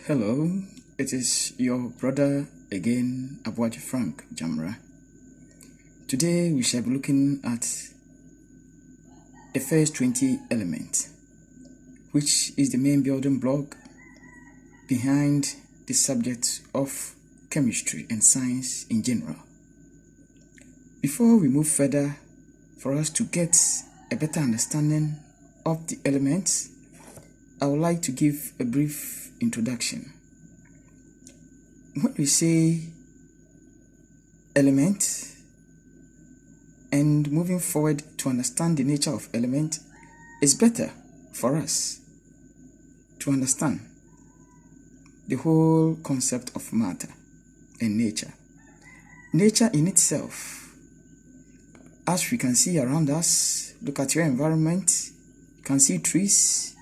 Hello, it is your brother again, Abuaji Frank Jamra. Today we shall be looking at the first 20 elements, which is the main building block behind the subject of chemistry and science in general. Before we move further, for us to get a better understanding of the elements, I would like to give a brief introduction. When we say element and moving forward to understand the nature of element, it's better for us to understand the whole concept of matter and nature. Nature in itself, as we can see around us, look at your environment, you can see trees,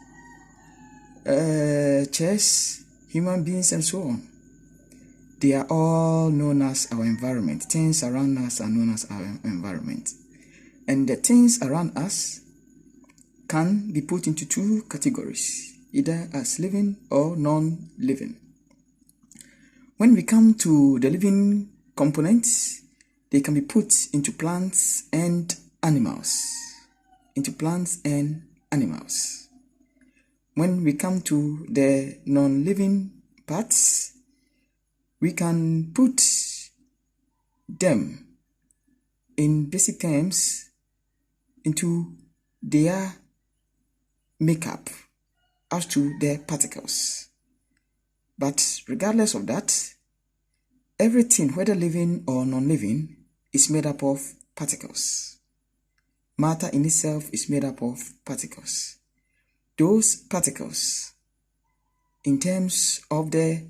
chairs, human beings, and so on. They are all known as our environment. Things around us are known as our environment. And the things around us can be put into two categories, either as living or non-living. When we come to the living components, they can be put into plants and animals. When we come to the non-living parts, we can put them in basic terms into their makeup as to their particles. But regardless of that, everything, whether living or non-living, is made up of particles. Matter in itself is made up of particles. Those particles, in terms of the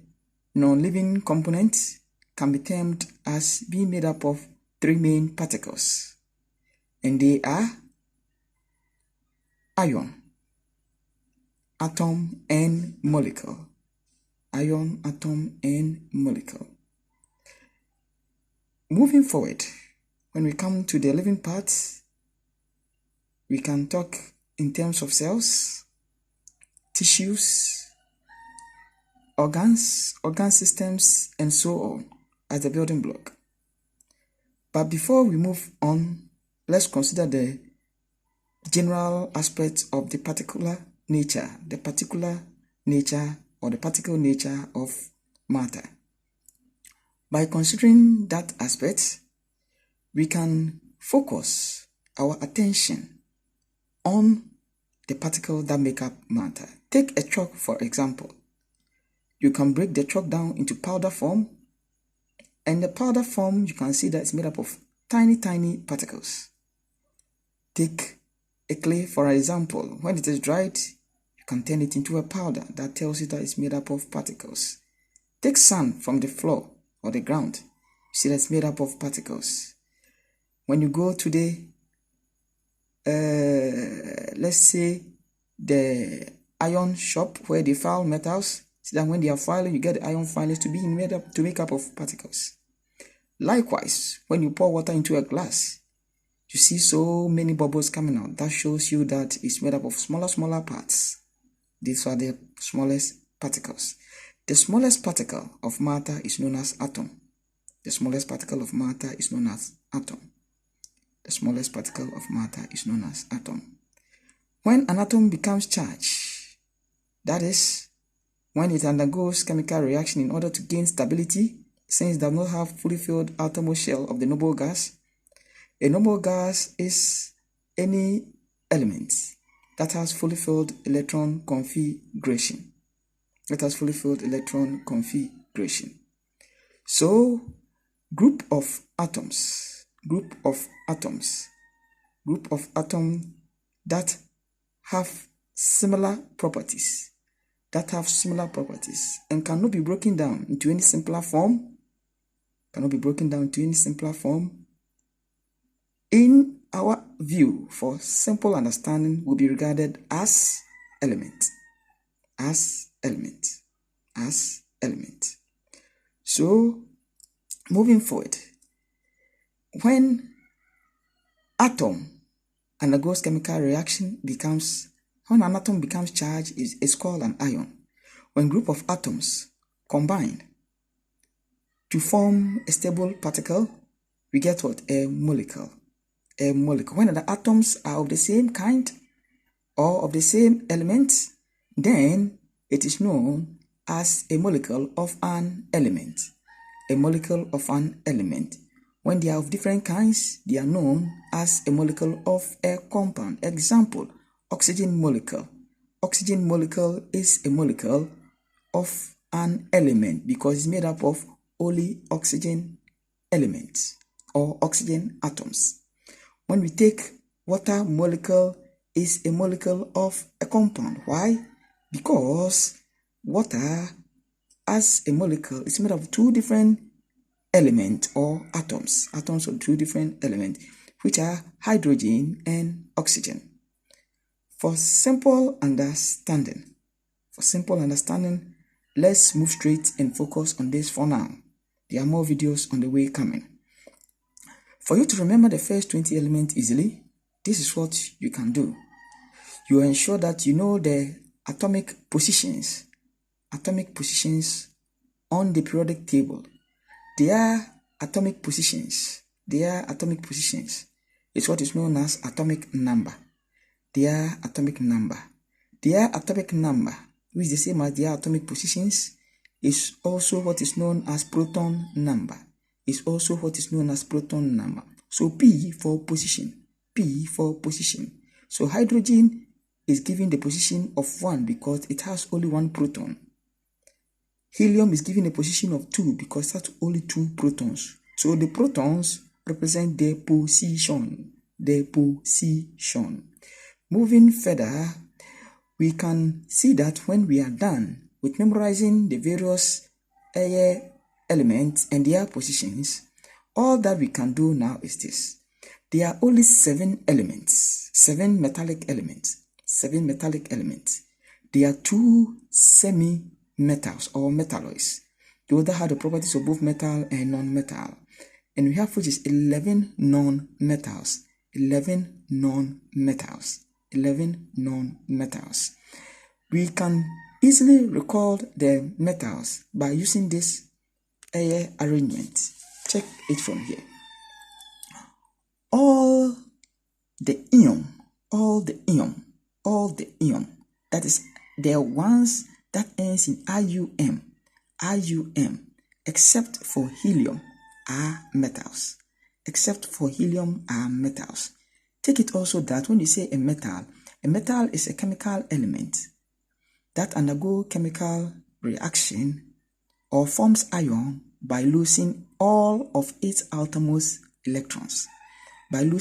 non-living components, can be termed as being made up of three main particles, and they are ion, atom, and molecule. Ion, atom, and molecule. Moving forward, when we come to the living parts, we can talk in terms of cells, tissues, organ systems, and so on as the building block. But before we move on, let's consider the general aspects of the particular nature or the particle nature of matter. By considering that aspect, we can focus our attention on the particles that make up matter. Take a chalk, for example. You can break the chalk down into powder form, and the powder form, you can see that it's made up of tiny particles. Take a clay, for example. When it is dried, you can turn it into a powder. That tells you that it's made up of particles. Take sand from the floor or the ground. You see that it's made up of particles. When you go to the let's say the iron shop where they file metals, see that when they are filing, you get the iron filings to make up of particles. Likewise, when you pour water into a glass, you see so many bubbles coming out. That shows you that it's made up of smaller parts. These are the smallest particles. The smallest particle of matter is known as atom. The smallest particle of matter is known as atom. The smallest particle of matter is known as atom. When an atom becomes charged, that is, when it undergoes chemical reaction in order to gain stability, since it does not have fully filled outermost shell of the noble gas. A noble gas is any element that has fully filled electron configuration. So, group of atoms that have similar properties and cannot be broken down into any simpler form, in our view, for simple understanding, will be regarded as element. So, moving forward, when atom undergoes chemical reaction, when an atom becomes charged, it's called an ion. When group of atoms combine to form a stable particle, we get what? A molecule. A molecule. When the atoms are of the same kind or of the same element, then it is known as a molecule of an element. A molecule of an element. When they are of different kinds, they are known as a molecule of a compound. Example, oxygen molecule. Oxygen molecule is a molecule of an element because it's made up of only oxygen elements or oxygen atoms. When we take water molecule, is a molecule of a compound. Why? Because water as a molecule is made of two different elements or atoms of two different elements, which are hydrogen and oxygen. For simple understanding, let's move straight and focus on this for now. There are more videos on the way coming. For you to remember the first 20 elements easily, this is what you can do. You ensure that you know the atomic positions on the periodic table. Their atomic positions is what is known as atomic number. Their atomic number, which is the same as their atomic positions, is also what is known as proton number. So P for position. So hydrogen is given the position of 1 because it has only 1 proton. Helium is given a position of 2 because it has only 2 protons. So the protons represent their position. Moving further, we can see that when we are done with memorizing the various elements and their positions, all that we can do now is this. There are only 7 elements, 7 metallic elements. There are 2 semi-metals or metalloids. The other have the properties of both metal and non-metal. And we have which is 11 non-metals. 11 non-metals. We can easily recall the metals by using this arrangement. Check it from here. All the ion, that is the ones that ends in IUM, except for helium, are metals. Take it also that when you say a metal is a chemical element that undergo chemical reaction or forms ion by losing all of its outermost electrons. So you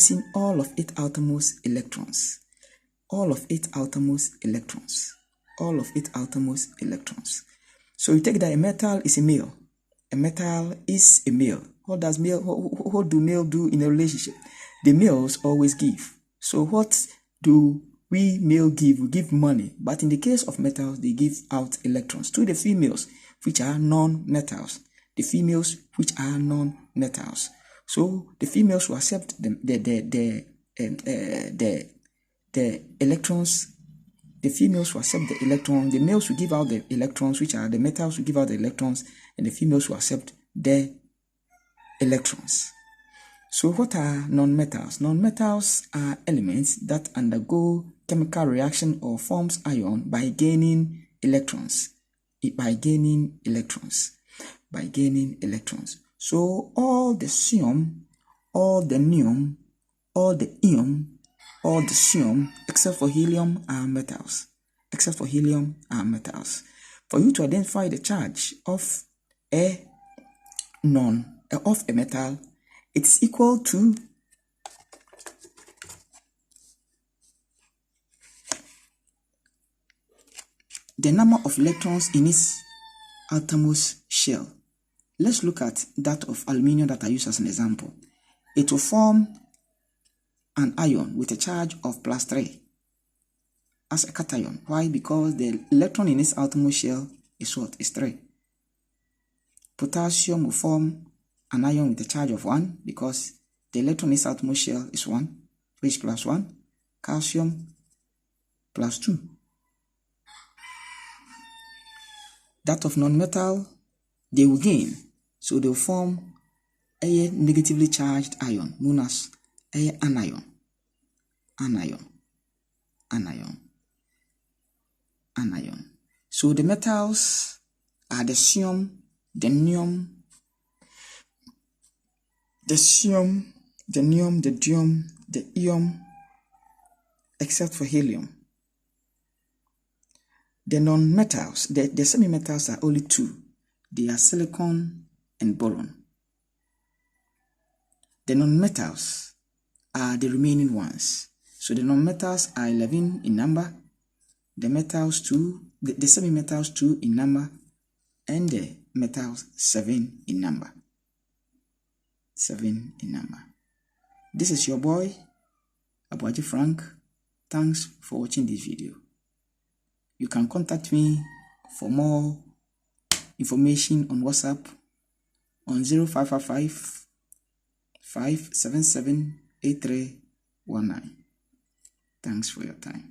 take that a metal is a male. What do male do in a relationship? The males always give. So what do we male give? We give money. But in the case of metals, they give out electrons to the females, which are non-metals. So the females will accept the electrons. The females will accept the electron. The males will give out the electrons, which are the metals will give out the electrons, and the females will accept the electrons. So what are non-metals? Non-metals are elements that undergo chemical reaction or forms ion by gaining electrons. So all the cesium, all the neon, all the ion, all the cesium, except for helium, are metals. For you to identify the charge of a metal, it's equal to the number of electrons in its outermost shell. Let's look at that of aluminium that I use as an example. It will form an ion with a charge of +3 as a cation. Why? Because the electron in its outermost shell is what? Is 3. Potassium will form an ion with a charge of 1 because the electron in its outermost shell is 1, which +1. Calcium +2. that of non-metal, they will gain. So they will form a negatively charged ion known as anion. So the metals are the cesium, the neon, the neon, the deuterium, the ion, except for helium. The non-metals, the semi-metals are only two. They are silicon and boron. The non-metals are the remaining ones. So the non-metals are 11 in number, the metals 2, the semi-metals 2 in number, and the metals 7 in number. 7 in number. This is your boy, Abuaji Frank. Thanks for watching this video. You can contact me for more information on WhatsApp on 0555 577 8319. Thanks for your time.